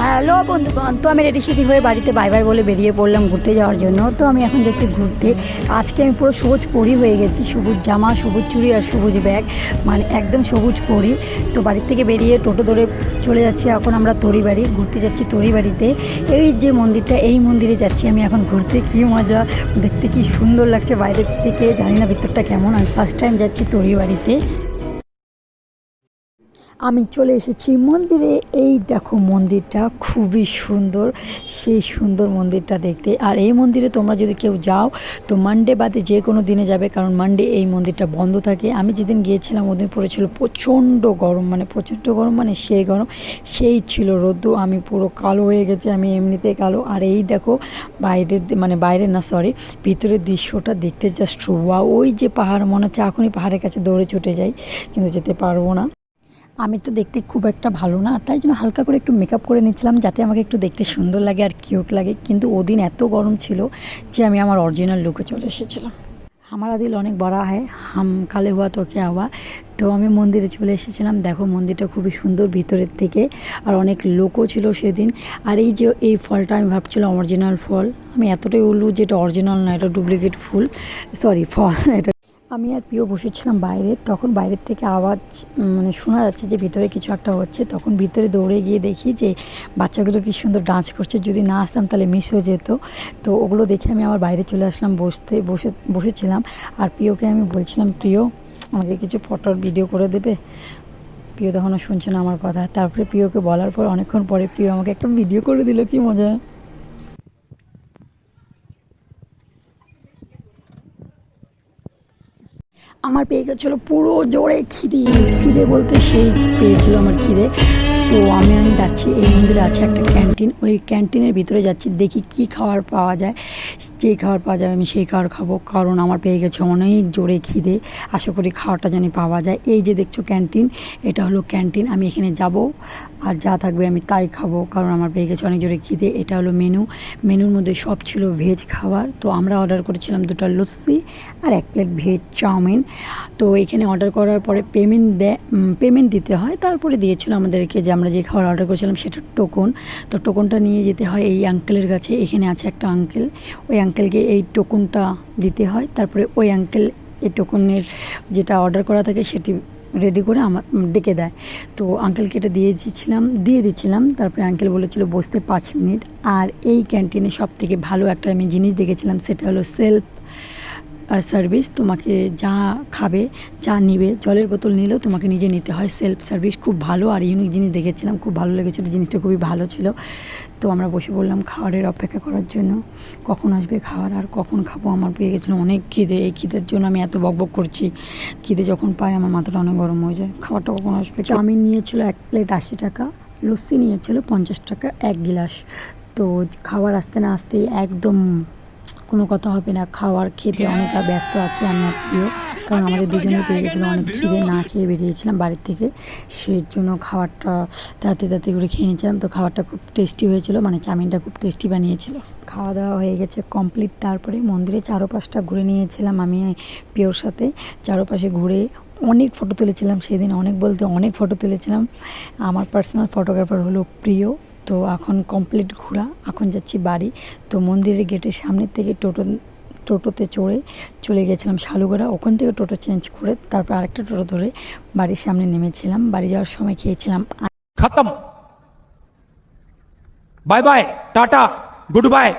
Hello বন্ধুগণ, তো আমি রেডি সেডি হয়ে বাড়িতে বাই বাই বলে বেরিয়ে পড়লাম ঘুরতে যাওয়ার জন্য। তো আমি এখন যাচ্ছি ঘুরতে। আজকে আমি পুরো সবুজ পরি হয়ে গেছি, সবুজ জামা, সবুজ চুড়ি আর সবুজ ব্যাগ, মানে একদম সবুজ পরি। তো বাড়ির থেকে বেরিয়ে টোটো ধরে চলে যাচ্ছি এখন আমরা তরিবাড়ি ঘুরতে যাচ্ছি। তরিবাড়িতে এই যে মন্দিরটা, এই মন্দিরে যাচ্ছি আমি এখন ঘুরতে। কী মজা, দেখতে কি সুন্দর লাগছে বাইরের থেকে, জানি না ভিতরটা কেমন। আমি ফার্স্ট টাইম যাচ্ছি তরিবাড়িতে। আমি চলে এসেছি মন্দিরে। এই দেখো মন্দিরটা খুবই সুন্দর, সেই সুন্দর মন্দিরটা দেখতে। আর এই মন্দিরে তোমরা যদি কেউ যাও তো মানডে বাদে যে কোনো দিনে যাবে, কারণ মানডে এই মন্দিরটা বন্ধ থাকে। আমি যেদিন গিয়েছিলাম ওদিন পড়েছিল প্রচণ্ড গরম, মানে প্রচণ্ড গরম, মানে সেই গরম, সেই ছিল রোদ্দু। আমি পুরো কালো হয়ে গেছি, আমি এমনিতেই কালো। আর এই দেখো বাইরের, মানে বাইরের না সরি, ভিতরের দৃশ্যটা দেখতে জাস্ট ওয়াও। ওই যে পাহাড়, মনে হচ্ছে এখনই পাহাড়ের কাছে দৌড়ে ছুটে যাই, কিন্তু যেতে পারবো না। আমি তো দেখতে খুব একটা ভালো না, তাই জন্য হালকা করে একটু মেকআপ করে নিচ্ছিলাম যাতে আমাকে একটু দেখতে সুন্দর লাগে আর কিউট লাগে। কিন্তু ওদিন এত গরম ছিল যে আমি আমার অরিজিনাল লুকে চলে এসেছিলাম। হামারা দিল অনেক বড় হয়, হাম কালে হওয়া তোকে হওয়া। তো আমি মন্দিরে চলে এসেছিলাম। দেখো মন্দিরটা খুবই সুন্দর ভিতরের থেকে, আর অনেক লোকও ছিল সেদিন। আর এই যে এই ফলটা আমি ভাবছিলাম অরিজিনাল ফল, আমি এতটাই উল্লু যে এটা অরিজিনাল না, এটা ডুপ্লিকেট ফুল, সরি ফল এটা। আমি আর প্রিয় বসেছিলাম বাইরে, তখন বাইরের থেকে আওয়াজ মানে শোনা যাচ্ছে যে ভিতরে কিছু একটা হচ্ছে। তখন ভিতরে দৌড়ে গিয়ে দেখি যে বাচ্চাগুলো কি সুন্দর ডান্স করছে, যদি না আসতাম তাহলে মিস হয়ে যেত। তো ওগুলো দেখে আমি আবার বাইরে চলে আসলাম, বসেছিলাম। আর প্রিয়কে আমি বলছিলাম, প্রিয় আমাকে কিছু ফটোর ভিডিও করে দেবে। প্রিয় তখনও শুনছে না আমার কথা। তারপরে প্রিয়কে বলার পর অনেকক্ষণ পরে প্রিয় আমাকে একটা ভিডিও করে দিল, কি মজা। আমার পেয়ে গেছিলো পুরো জোরে খিদে, খিদে বলতে সেই পেয়েছিল আমার খিদে। তো আমি যাচ্ছি, এই মন্দিরে আছে একটা ক্যান্টিন, ওই ক্যান্টিনের ভিতরে যাচ্ছি, দেখি কি খাবার পাওয়া যায়। যেই খাবার পাওয়া যায় আমি সেই খাবার খাবো, কারণ আমার পেয়ে গেছে অনেক জোরে খিদে। আশা করি খাবারটা জানি পাওয়া যায়। এই যে দেখছো ক্যান্টিন, এটা হলো ক্যান্টিন। আমি এখানে যাব আর যা থাকবে আমি তাই খাবো, কারণ আমার পেয়ে গেছে অনেক জোরে খিদে। এটা হলো মেনু, মেনুর মধ্যে সব ছিল ভেজ খাবার। তো আমরা অর্ডার করেছিলাম 2টা লস্যি আর 1 প্লেট ভেজ চাউমিন। তো এখানে অর্ডার করার পরে পেমেন্ট দিতে হয়। তারপরে দিয়েছিল আমাদেরকে যে আমরা যে খাবার অর্ডার করেছিলাম সেটা টোকন। তো টোকনটা নিয়ে যেতে হয় এই আঙ্কেলের কাছে। এখানে আছে একটা আঙ্কেল, ওই আঙ্কেলকে এই টোকনটা দিতে হয়। তারপরে ওই আঙ্কেল এই টোকনের যেটা অর্ডার করা থাকে সেটি রেডি করে আমার ডেকে দেয়। তো আঙ্কেলকে এটা দিয়ে দিচ্ছিলাম। তারপরে আঙ্কেল বলেছিল বসতে 5 মিনিট। আর এই ক্যান্টিনে সব থেকে ভালো একটা আমি জিনিস দেখেছিলাম, সেটা হলো সেলফ সার্ভিস। তোমাকে যা খাবে, যা নিবে, জলের বোতল নিলেও তোমাকে নিজে নিতে হয়। সেলফ সার্ভিস খুব ভালো আর ইউনিক জিনিস দেখেছিলাম, খুব ভালো লেগেছিলো, জিনিসটা খুবই ভালো ছিল। তো আমরা বসে পড়লাম খাবারের অপেক্ষা করার জন্য, কখন আসবে খাবার আর কখন খাবো। আমার পেয়ে গেছিলো অনেক খিদে, এই খিদের জন্য আমি এত বকবক করছি। খিদে যখন পাই আমার মাথাটা অনেক গরম হয়ে যায়। খাবারটা কখন আসবে। চাউমিন নিয়েছিল 1 প্লেট 80 টাকা, লস্যি নিয়েছিল 50 টাকা 1 গিলাস। তো খাবার আসতে না আসতেই একদম কোনো কথা হবে না, খাওয়ার খেতে অনেক ব্যস্ত আছে আমি আর প্রিয়, কারণ আমাদের দুজনে পেয়ে গেছিলো অনেক খিদে, না খেয়ে বেরিয়েছিলাম বাড়ির থেকে। সেই জন্য খাবারটা তাড়াতাড়ি করে খেয়ে নিয়েছিলাম। তো খাবারটা খুব টেস্টি হয়েছিল, মানে চাউমিনটা খুব টেস্টি বানিয়েছিল। খাওয়া দাওয়া হয়ে গেছে কমপ্লিট। তারপরে মন্দিরে চারপাশটা ঘুরে নিয়েছিলাম আমি প্রিয়র সাথে। চারপাশে ঘুরে অনেক ফটো তুলেছিলাম সেদিন, অনেক বলতে অনেক ফটো তুলেছিলাম। আমার পার্সোনাল ফটোগ্রাফার হলো প্রিয়। তো এখন কমপ্লিট ঘোরা, এখন যাচ্ছি বাড়ি। তো মন্দিরের গেটের সামনের থেকে টোটোতে চড়ে চলে গেছিলাম শালুগড়া। ওখান থেকে টোটো চেঞ্জ করে তারপর আরেকটা টোটো ধরে বাড়ির সামনে নেমেছিলাম। বাড়ি যাওয়ার সময় খেয়েছিলাম खत्म, bye bye, tata, good bye.